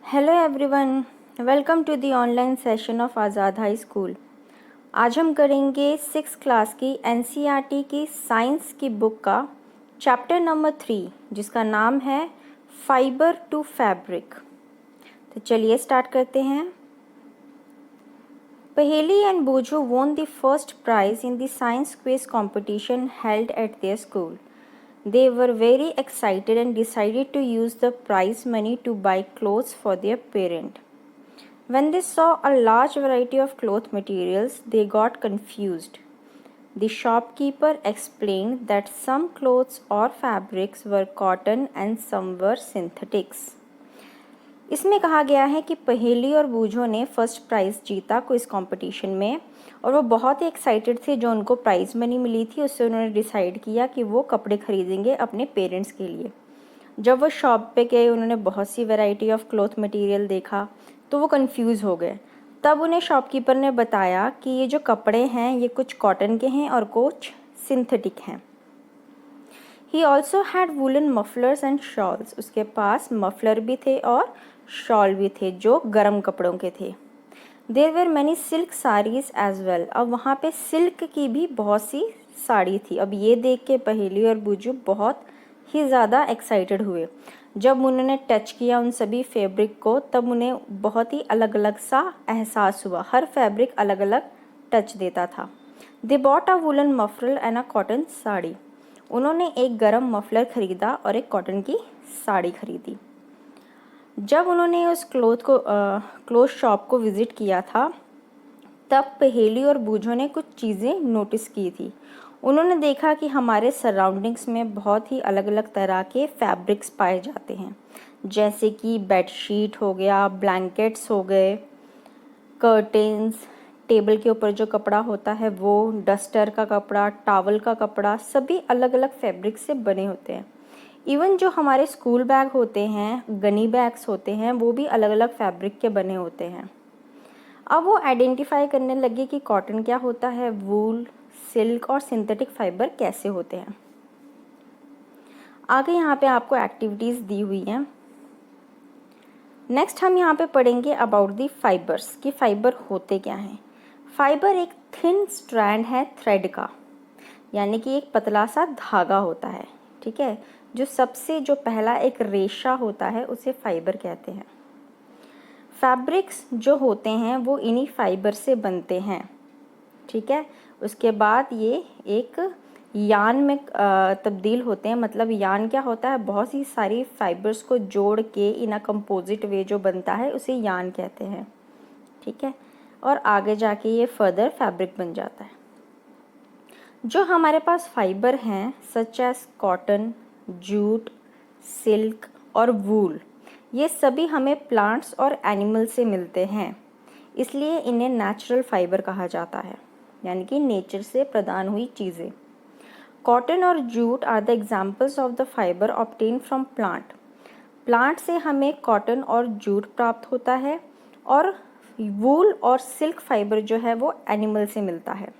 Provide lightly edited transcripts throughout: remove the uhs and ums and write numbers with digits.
Hello everyone, welcome to the online session of Azad high school. आज हम करेंगे 6 class की एनसीईआरटी की साइंस की बुक का चैप्टर नंबर 3 जिसका नाम है फाइबर टू फैब्रिक। तो चलिए स्टार्ट करते हैं। पहेली एंड बूझो won the first prize in the science quiz competition held at their school. They were very excited and decided to use the prize money to buy clothes for their parent. When they saw a large variety of cloth materials, they got confused. The shopkeeper explained that some clothes or fabrics were cotton and some were synthetics. इसमें कहा गया है कि पहेली और बूझो ने first prize जीता क्विज कंपटीशन में और वो बहुत ही एक्साइटेड थे। जो उनको प्राइज़ मनी मिली थी उससे उन्होंने डिसाइड किया कि वो कपड़े खरीदेंगे अपने पेरेंट्स के लिए। जब वो शॉप पे गए उन्होंने बहुत सी वैरायटी ऑफ क्लॉथ मटेरियल देखा तो वो कंफ्यूज हो गए। तब उन्हें शॉपकीपर ने बताया कि ये जो कपड़े हैं ये कुछ कॉटन के हैं और कुछ सिंथेटिक हैं। He also had woollen mufflers and shawls. उसके पास मफलर भी थे और शॉल भी थे जो गर्म कपड़ों के थे। There were many silk saris as well. अब वहाँ पे सिल्क की भी बहुत सी साड़ी थी। अब ये देख के पहेली और बूझो बहुत ही ज़्यादा एक्साइटेड हुए। जब उन्होंने टच किया उन सभी फैब्रिक को तब उन्हें बहुत ही अलग अलग सा एहसास हुआ। हर फैब्रिक अलग अलग टच देता था। They bought a woollen muffler and a cotton sari. उन्होंने एक गरम मफलर खरीदा और एक कॉटन की साड़ी खरीदी। जब उन्होंने उस क्लोथ शॉप को विज़िट किया था तब पहेली और बूझो ने कुछ चीज़ें नोटिस की थी। उन्होंने देखा कि हमारे सराउंडिंग्स में बहुत ही अलग अलग तरह के फैब्रिक्स पाए जाते हैं, जैसे कि बेडशीट हो गया, ब्लैंकेट्स हो गए, कर्टेन्स, टेबल के ऊपर जो कपड़ा होता है वो, डस्टर का कपड़ा, टॉवल का कपड़ा, सभी अलग अलग फैब्रिक से बने होते हैं। इवन जो हमारे स्कूल बैग होते हैं, गनी बैग्स होते हैं, वो भी अलग अलग फैब्रिक के बने होते हैं। अब वो आइडेंटिफाई करने लगे कि कॉटन क्या होता है, वूल, सिल्क और सिंथेटिक फाइबर कैसे होते हैं। आगे यहाँ पे आपको एक्टिविटीज़ दी हुई हैं। नेक्स्ट हम यहाँ पे पढ़ेंगे अबाउट दी फाइबर्स कि फाइबर होते क्या हैं। फाइबर एक थिन स्ट्रैंड है थ्रेड का, यानी कि एक पतला सा धागा होता है, ठीक है। जो पहला एक रेशा होता है उसे फाइबर कहते हैं। फैब्रिक्स जो होते हैं वो इन्हीं फाइबर से बनते हैं, ठीक है। उसके बाद ये एक यान में तब्दील होते हैं। मतलब यान क्या होता है, बहुत सी सारी फाइबर्स को जोड़ के इन अ कंपोजिट वे जो बनता है उसे यान कहते हैं, ठीक है। और आगे जाके ये फर्दर फैब्रिक बन जाता है। जो हमारे पास फाइबर हैं such as cotton, jute, silk और वूल, ये सभी हमें प्लांट्स और एनिमल से मिलते हैं, इसलिए इन्हें नेचुरल फाइबर कहा जाता है, यानी कि नेचर से प्रदान हुई चीज़ें। कॉटन और jute are the examples of the fibre obtain from plant. Plant से हमें कॉटन और जूट प्राप्त होता है और वूल और सिल्क फाइबर जो है वो एनिमल से मिलता है।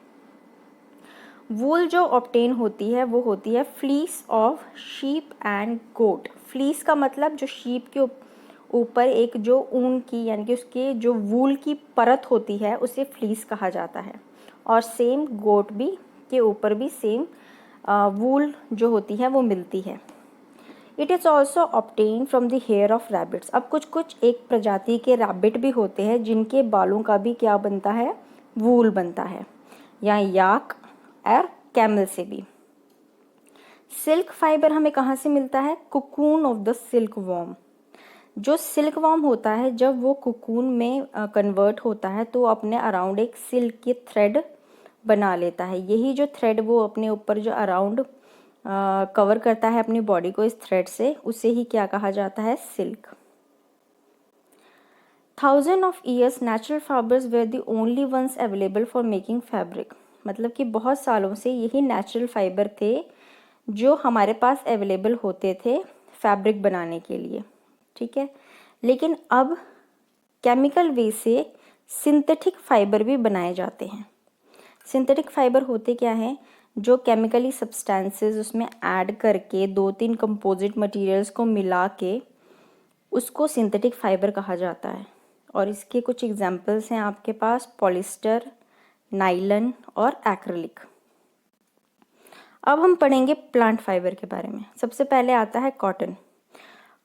वूल जो ऑब्टेन होती है वो होती है fleece of sheep and goat. Fleece का मतलब जो शीप के ऊपर एक जो ऊन की यानी कि उसके जो वूल की परत होती है उसे फ्लीस कहा जाता है। और सेम गोट भी के ऊपर भी सेम वूल जो होती है वो मिलती है। It is also obtain from the hair of rabbits. अब कुछ कुछ एक प्रजाति के रैबिट भी होते हैं जिनके बालों का भी क्या बनता है, वूल बनता है, या याक और कैमल से भी। सिल्क फाइबर हमें कहाँ से मिलता है, cocoon of the silk worm. जो सिल्क वॉर्म होता है जब वो कुकून में कन्वर्ट होता है तो अपने अराउंड एक सिल्क की थ्रेड बना लेता है। यही जो थ्रेड वो अपने ऊपर जो अराउंड कवर करता है अपनी बॉडी को इस थ्रेड से, उसे ही क्या कहा जाता है, silk. Thousand of years natural fibres were the only ones available for making fabric. मतलब कि बहुत सालों से यही नेचुरल फाइबर थे जो हमारे पास अवेलेबल होते थे फैब्रिक बनाने के लिए, ठीक है। लेकिन अब केमिकल वे से सिंथेटिक फाइबर भी बनाए जाते हैं। सिंथेटिक फाइबर होते क्या हैं, जो केमिकली सब्सटेंसेस उसमें ऐड करके 2-3 कंपोजिट मटेरियल्स को मिला के उसको सिंथेटिक फाइबर कहा जाता है। और इसके कुछ एग्जाम्पल्स हैं आपके पास, पॉलिस्टर, नाइलन और एक्रिलिक। अब हम पढ़ेंगे प्लांट फाइबर के बारे में। सबसे पहले आता है कॉटन।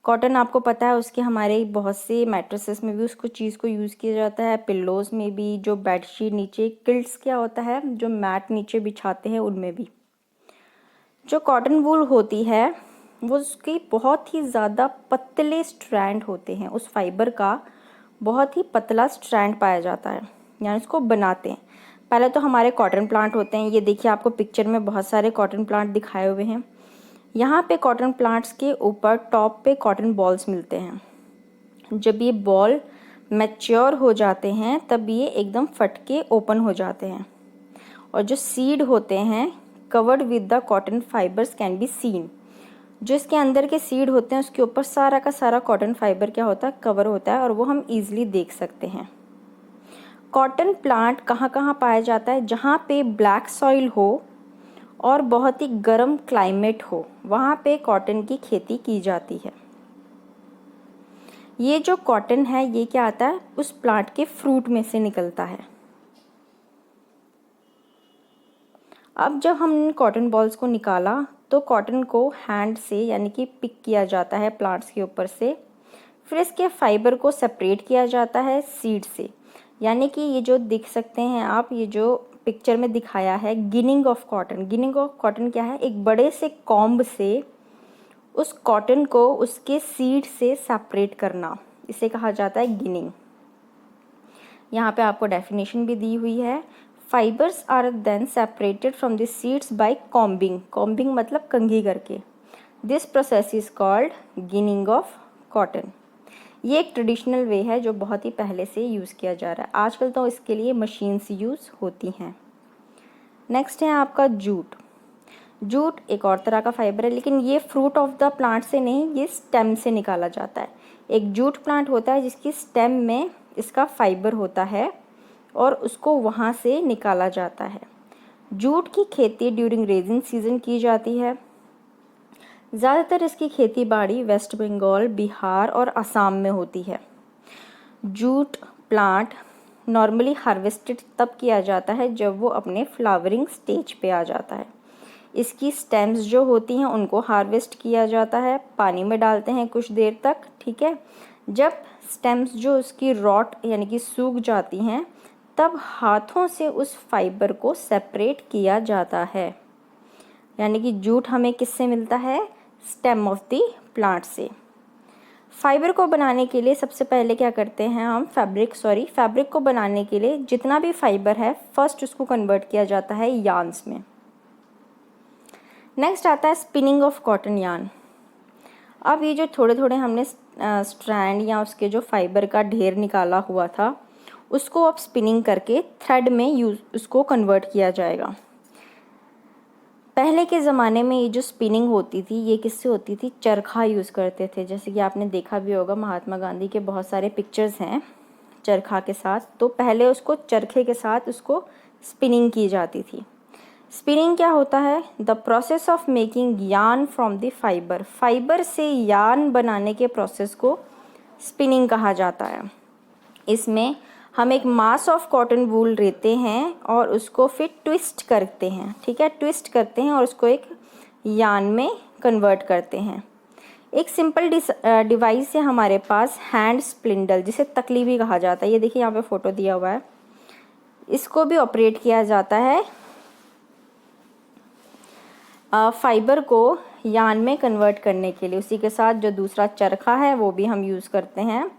कॉटन आपको पता है उसके हमारे बहुत से मैट्रेसेस में भी उसको चीज़ को यूज़ किया जाता है, पिल्लोज में भी, जो बेडशीट नीचे किल्ट्स क्या होता है जो मैट नीचे बिछाते हैं उनमें भी। जो कॉटन वूल होती है वो उसकी बहुत ही ज़्यादा पतले स्ट्रैंड होते हैं, उस फाइबर का बहुत ही पतला स्ट्रैंड पाया जाता है, यानी उसको बनाते हैं। पहले तो हमारे कॉटन प्लांट होते हैं, ये देखिए आपको पिक्चर में बहुत सारे कॉटन प्लांट दिखाए हुए हैं। यहाँ पे कॉटन प्लांट्स के ऊपर टॉप पे कॉटन बॉल्स मिलते हैं। जब ये बॉल मैच्योर हो जाते हैं तब ये एकदम फट के ओपन हो जाते हैं, और जो सीड होते हैं covered with the cotton fibres can be seen. जो इसके अंदर के सीड होते हैं उसके ऊपर सारा का सारा कॉटन फाइबर क्या होता है, कवर होता है, और वो हम ईजिली देख सकते हैं। कॉटन प्लांट कहाँ कहाँ पाया जाता है, जहाँ पे ब्लैक सॉइल हो और बहुत ही गर्म क्लाइमेट हो, वहाँ पे कॉटन की खेती की जाती है। ये जो कॉटन है ये क्या आता है, उस प्लांट के फ्रूट में से निकलता है। अब जब हमने कॉटन बॉल्स को निकाला तो कॉटन को हैंड से यानी कि पिक किया जाता है प्लांट्स के ऊपर से, फिर इसके फाइबर को सेपरेट किया जाता है सीड से। यानी कि ये जो देख सकते हैं आप, ये जो पिक्चर में दिखाया है ginning of cotton. Ginning of cotton क्या है, एक बड़े से कॉम्ब से उस कॉटन को उसके सीड से सेपरेट करना, इसे कहा जाता है गिनिंग। यहाँ पे आपको डेफिनेशन भी दी हुई है। Fibres are then separated from the seeds by combing. Combing मतलब कंघी करके। This process is called ginning of cotton. ये एक ट्रेडिशनल वे है जो बहुत ही पहले से यूज़ किया जा रहा है। आजकल तो इसके लिए मशीन्स यूज़ होती हैं। नेक्स्ट है आपका जूट। जूट एक और तरह का फाइबर है, लेकिन ये फ्रूट ऑफ द प्लांट से नहीं, ये स्टेम से निकाला जाता है। एक जूट प्लांट होता है जिसकी स्टेम में इसका फाइबर होता है और उसको वहाँ से निकाला जाता है। जूट की खेती ड्यूरिंग रेजिन सीजन की जाती है। ज़्यादातर इसकी खेती बाड़ी वेस्ट बंगाल, बिहार और असम में होती है। जूट प्लांट नॉर्मली हार्वेस्टेड तब किया जाता है जब वो अपने फ्लावरिंग स्टेज पे आ जाता है। इसकी स्टेम्स जो होती हैं उनको हार्वेस्ट किया जाता है, पानी में डालते हैं कुछ देर तक, ठीक है। जब स्टेम्स जो उसकी रॉट यानी कि सूख जाती हैं तब हाथों से उस फाइबर को सेपरेट किया जाता है। यानी कि जूट हमें किससे मिलता है, स्टेम ऑफ द प्लांट से। फाइबर को बनाने के लिए सबसे पहले क्या करते हैं हम, फैब्रिक को बनाने के लिए जितना भी फाइबर है फर्स्ट उसको कन्वर्ट किया जाता है यार्न्स में। नेक्स्ट आता है स्पिनिंग ऑफ कॉटन यार्न। अब ये जो थोड़े थोड़े हमने स्ट्रैंड या उसके जो फाइबर का ढेर निकाला हुआ था उसको अब स्पिनिंग करके थ्रेड में उसको कन्वर्ट किया जाएगा। पहले के ज़माने में ये जो स्पिनिंग होती थी ये किससे होती थी, चरखा यूज़ करते थे। जैसे कि आपने देखा भी होगा महात्मा गांधी के बहुत सारे पिक्चर्स हैं चरखा के साथ, तो पहले उसको चरखे के साथ उसको स्पिनिंग की जाती थी। स्पिनिंग क्या होता है, the process of making yarn from the fibre. Fibre से यार्न बनाने के प्रोसेस को स्पिनिंग कहा जाता है। इसमें हम एक मास ऑफ कॉटन वूल लेते हैं और उसको फिर ट्विस्ट करते हैं, ठीक है, ट्विस्ट करते हैं और उसको एक यार्न में कन्वर्ट करते हैं। एक सिंपल डिवाइस है हमारे पास, हैंड स्पिंडल, जिसे तकली भी कहा जाता है। ये देखिए यहाँ पे फोटो दिया हुआ है, इसको भी ऑपरेट किया जाता है फाइबर को यार्न में कन्वर्ट करने के लिए। उसी के साथ जो दूसरा चरखा है वो भी हम यूज़ करते हैं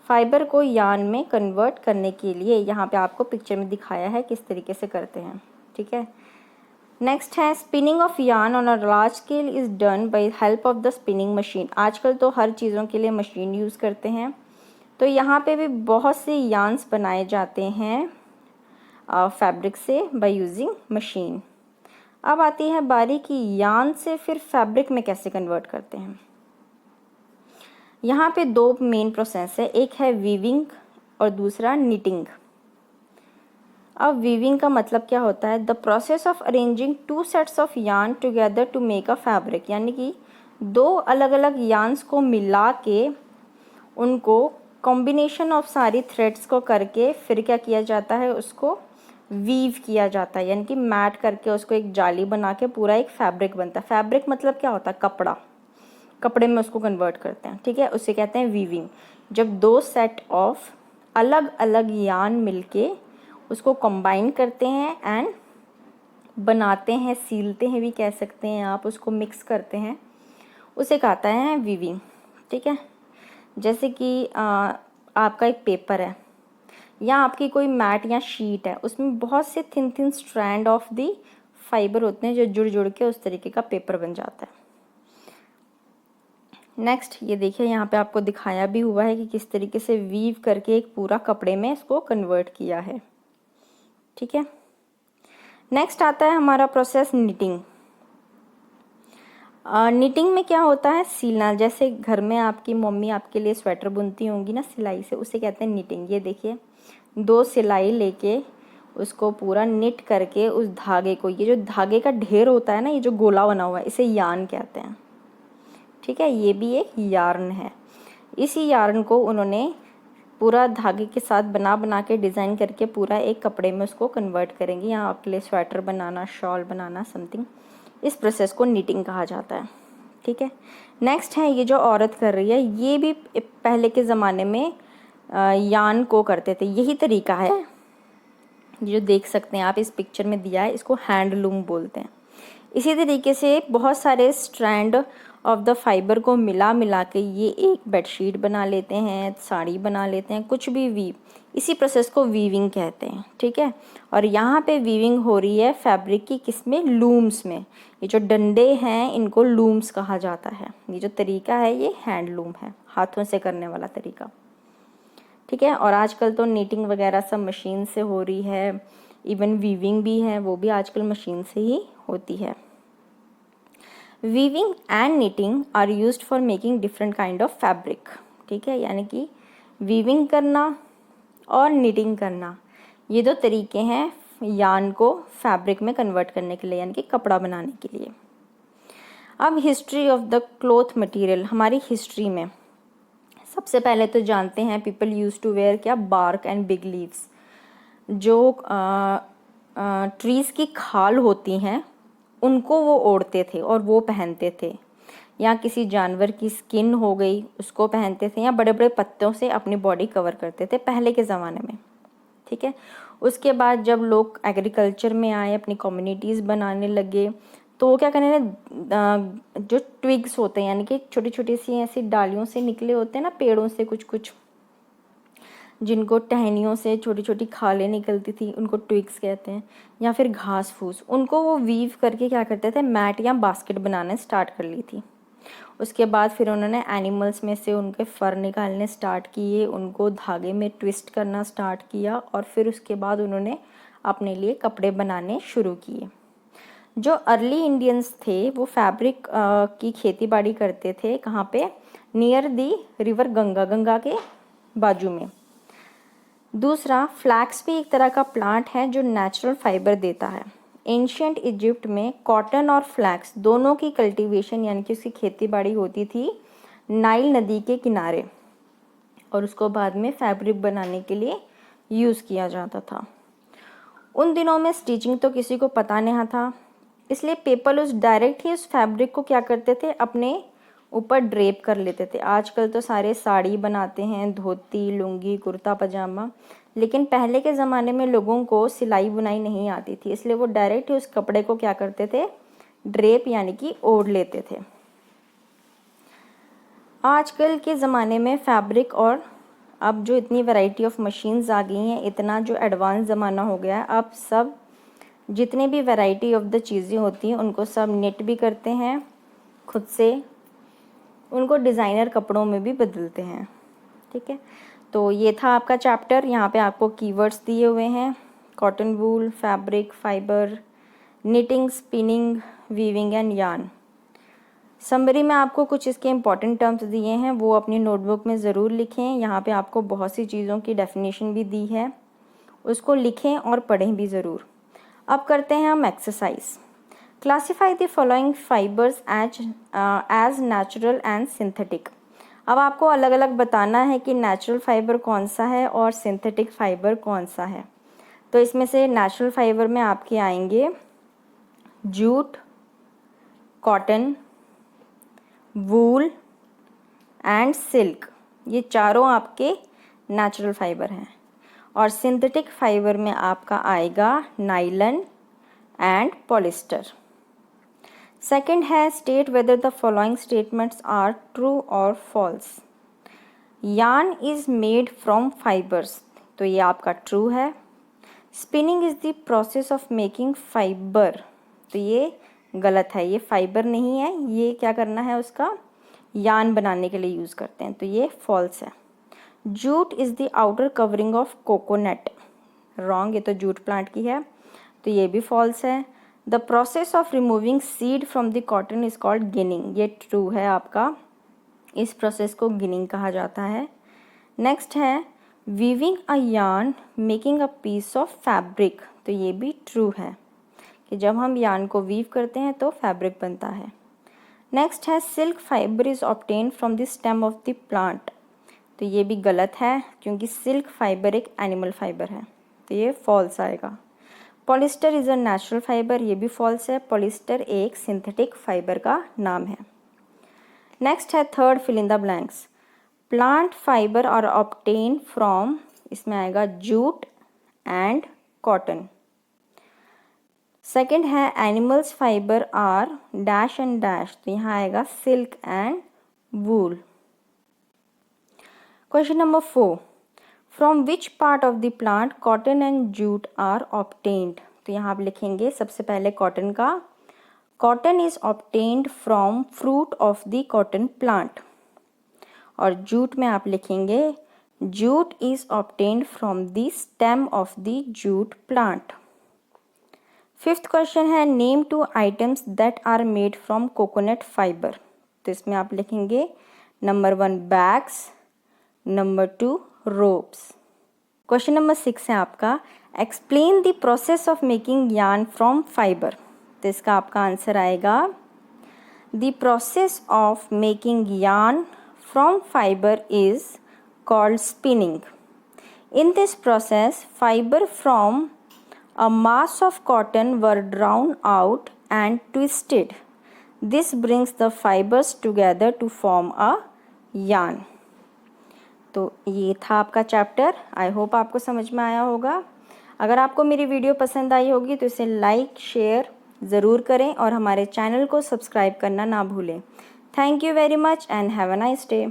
फाइबर को यार्न में कन्वर्ट करने के लिए। यहाँ पे आपको पिक्चर में दिखाया है किस तरीके से करते हैं, ठीक है। नेक्स्ट है spinning of yarn on a large scale is done by help of the spinning machine. आजकल तो हर चीज़ों के लिए मशीन यूज़ करते हैं, तो यहाँ पे भी बहुत से यार्न्स बनाए जाते हैं फैब्रिक से बाय यूजिंग मशीन। अब आती है बारी कि यार्न से फिर फैब्रिक में कैसे कन्वर्ट करते हैं। यहाँ पे दो मेन प्रोसेस है, एक है वीविंग और दूसरा निटिंग। अब वीविंग का मतलब क्या होता है, the process of arranging two sets of yarn together to make a fabric. यानी कि दो अलग अलग यार्न्स को मिला के उनको कॉम्बिनेशन ऑफ सारी थ्रेड्स को करके फिर क्या किया जाता है, उसको वीव किया जाता है, यानी कि मैट करके उसको एक जाली बना के पूरा एक फैब्रिक बनता है। फैब्रिक मतलब क्या होता है, कपड़ा, कपड़े में उसको कन्वर्ट करते हैं, ठीक है, उसे कहते हैं वीविंग। जब दो सेट ऑफ अलग अलग यार्न मिलके उसको कंबाइन करते हैं एंड बनाते हैं, सीलते हैं भी कह सकते हैं आप, उसको मिक्स करते हैं, उसे कहता है वीविंग, ठीक है। जैसे कि आपका एक पेपर है या आपकी कोई मैट या शीट है, उसमें बहुत से thin thin strand of the fibre होते हैं जो जुड़ जुड़ के उस तरीके का पेपर बन जाता है। नेक्स्ट ये देखिए, यहाँ पे आपको दिखाया भी हुआ है कि किस तरीके से वीव करके एक पूरा कपड़े में इसको कन्वर्ट किया है, ठीक है। नेक्स्ट आता है हमारा प्रोसेस निटिंग। निटिंग में क्या होता है, सिलना। जैसे घर में आपकी मम्मी आपके लिए स्वेटर बुनती होंगी ना सिलाई से, उसे कहते हैं निटिंग। ये देखिए, दो सिलाई लेके उसको पूरा निट करके उस धागे को, ये जो धागे का ढेर होता है ना, ये जो गोला बना हुआ है, इसे यार्न कहते हैं, ठीक है। ये भी एक यार्न है। इसी यार्न को उन्होंने पूरा धागे के साथ बना बना के डिज़ाइन करके पूरा एक कपड़े में उसको कन्वर्ट करेंगे। यहाँ आपके लिए स्वेटर बनाना, शॉल बनाना, समथिंग, इस प्रोसेस को निटिंग कहा जाता है, ठीक है। नेक्स्ट है ये जो औरत कर रही है, ये भी पहले के ज़माने में यार्न को करते थे। यही तरीका है, ये जो देख सकते हैं आप इस पिक्चर में दिया है, इसको हैंडलूम बोलते हैं। इसी तरीके से बहुत सारे स्ट्रैंड ऑफ द फाइबर को मिला मिला के ये एक बेडशीट बना लेते हैं, साड़ी बना लेते हैं, कुछ भी वीव, इसी प्रोसेस को वीविंग कहते हैं, ठीक है। और यहाँ पे वीविंग हो रही है फैब्रिक की, किसमें, लूम्स में। ये जो डंडे हैं इनको लूम्स कहा जाता है। ये जो तरीका है ये हैंडलूम है, हाथों से करने वाला तरीका, ठीक है। और आजकल तो नीटिंग वगैरह सब मशीन से हो रही है, इवन वीविंग भी है, वो भी आजकल मशीन से ही होती है। Weaving and knitting are used for making different kind of fabric, ठीक है। यानी कि वीविंग करना और निटिंग करना, ये दो तरीके हैं यार्न को फैब्रिक में कन्वर्ट करने के लिए, यानी कि कपड़ा बनाने के लिए। अब history of the cloth material, हमारी हिस्ट्री में सबसे पहले तो जानते हैं पीपल यूज टू वेयर क्या, बार्क एंड बिग लीव्स। जो ट्रीज़ की खाल होती हैं उनको वो ओढ़ते थे और वो पहनते थे, या किसी जानवर की स्किन हो गई उसको पहनते थे, या बड़े बड़े पत्तों से अपनी बॉडी कवर करते थे पहले के ज़माने में, ठीक है। उसके बाद जब लोग एग्रीकल्चर में आए, अपनी कम्युनिटीज़ बनाने लगे, तो वो क्या करने लगे, जो ट्विग्स होते हैं, यानी कि छोटी छोटी सी ऐसी डालियों से निकले होते हैं ना, पेड़ों से कुछ कुछ, जिनको टहनियों से छोटी छोटी खालें निकलती थी, उनको ट्विग्स कहते हैं, या फिर घास फूस, उनको वो वीव करके क्या करते थे, मैट या बास्केट बनाने स्टार्ट कर ली थी। उसके बाद फिर उन्होंने एनिमल्स में से उनके फर निकालने स्टार्ट किए, उनको धागे में ट्विस्ट करना स्टार्ट किया, और फिर उसके बाद उन्होंने अपने लिए कपड़े बनाने शुरू किए। जो अर्ली इंडियंस थे वो फैब्रिक की खेती बाड़ी करते थे, कहाँ पे, near the river Ganga, Ganga के बाजू में। दूसरा, फ्लैक्स भी एक तरह का प्लांट है जो नेचुरल फाइबर देता है। एंशियंट इजिप्ट में कॉटन और फ्लैक्स दोनों की कल्टीवेशन, यानी कि उसकी खेती बाड़ी होती थी नाइल नदी के किनारे, और उसको बाद में फैब्रिक बनाने के लिए यूज़ किया जाता था। उन दिनों में स्टिचिंग तो किसी को पता नहीं था, इसलिए पीपल उस डायरेक्ट ही उस फैब्रिक को क्या करते थे, अपने ऊपर ड्रेप कर लेते थे। आजकल तो सारे साड़ी बनाते हैं, धोती, लुंगी, कुर्ता पजामा, लेकिन पहले के ज़माने में लोगों को सिलाई बुनाई नहीं आती थी, इसलिए वो डायरेक्ट ही उस कपड़े को क्या करते थे, ड्रेप यानी कि ओढ़ लेते थे। आजकल के ज़माने में फैब्रिक, और अब जो इतनी वैरायटी ऑफ मशीन्स आ गई हैं, इतना जो एडवांस ज़माना हो गया है, अब सब जितने भी वैरायटी ऑफ द चीज़ें होती हैं उनको सब निट भी करते हैं खुद से, उनको डिज़ाइनर कपड़ों में भी बदलते हैं, ठीक है। तो ये था आपका चैप्टर। यहाँ पे आपको कीवर्ड्स दिए हुए हैं, cotton wool, fabric, fibre, knitting, spinning, weaving and yarn. Summary में आपको कुछ इसके इंपॉर्टेंट टर्म्स दिए हैं, वो अपनी नोटबुक में ज़रूर लिखें। यहाँ पे आपको बहुत सी चीज़ों की डेफिनेशन भी दी है, उसको लिखें और पढ़ें भी ज़रूर। अब करते हैं हम exercise. Classify the following fibres as natural and synthetic. अब आपको अलग अलग बताना है कि नेचुरल फाइबर कौन सा है और सिंथेटिक फाइबर कौन सा है। तो इसमें से नेचुरल फाइबर में आपके आएंगे jute, cotton, wool and silk, ये चारों आपके नेचुरल फाइबर हैं। और सिंथेटिक फाइबर में आपका आएगा नाइलन एंड पॉलिस्टर। सेकंड है state whether the following statements are true और false. Yarn is made from fibres, तो ये आपका ट्रू है। Spinning is the process of making fibre, तो ये गलत है, ये फाइबर नहीं है, ये क्या करना है उसका यार्न बनाने के लिए यूज़ करते हैं, तो ये फॉल्स है। Jute is the outer covering of coconut, wrong, ये तो जूट प्लांट की है, तो ये भी फॉल्स है। The process of removing seed from the cotton is called ginning, ये ट्रू है आपका, इस प्रोसेस को गिनिंग कहा जाता है। नेक्स्ट है weaving a yarn making a piece of fabric, तो ये भी ट्रू है कि जब हम यार्न को वीव करते हैं तो फैब्रिक बनता है। नेक्स्ट है silk fibre is obtain from the stem of the plant, तो ये भी गलत है क्योंकि सिल्क फाइबर एक एनिमल फाइबर है, तो ये फॉल्स आएगा। Polyester is a natural fibre, ये भी फॉल्स है, पॉलिस्टर एक सिंथेटिक फाइबर का नाम है। नेक्स्ट है third fill in the blanks. Plant fibre are obtain from, इसमें आएगा जूट एंड कॉटन। सेकेंड है animals fibre are dash and dash, तो यहाँ आएगा silk and wool. Question number 4, from which part of the plant cotton and jute are obtained, तो यहाँ आप लिखेंगे सबसे पहले कॉटन का, cotton is obtained from fruit of the cotton plant. और जूट में आप लिखेंगे jute is obtained from the stem of the jute plant. Fifth question है name 2 items that are made from coconut fibre, तो इसमें आप लिखेंगे number 1 bags, number 2 ropes. Question number 6 है आपका explain the process of making yarn from fibre, तो इसका आपका आंसर आएगा the process of making yarn from fibre is called spinning. In this process fibre from a mass of cotton were drawn out and twisted. This brings the fibers together to form a yarn. तो ये था आपका chapter, I hope आपको समझ में आया होगा। अगर आपको मेरी वीडियो पसंद आई होगी तो इसे लाइक शेयर ज़रूर करें और हमारे चैनल को सब्सक्राइब करना ना भूलें। Thank you very much and have a nice day.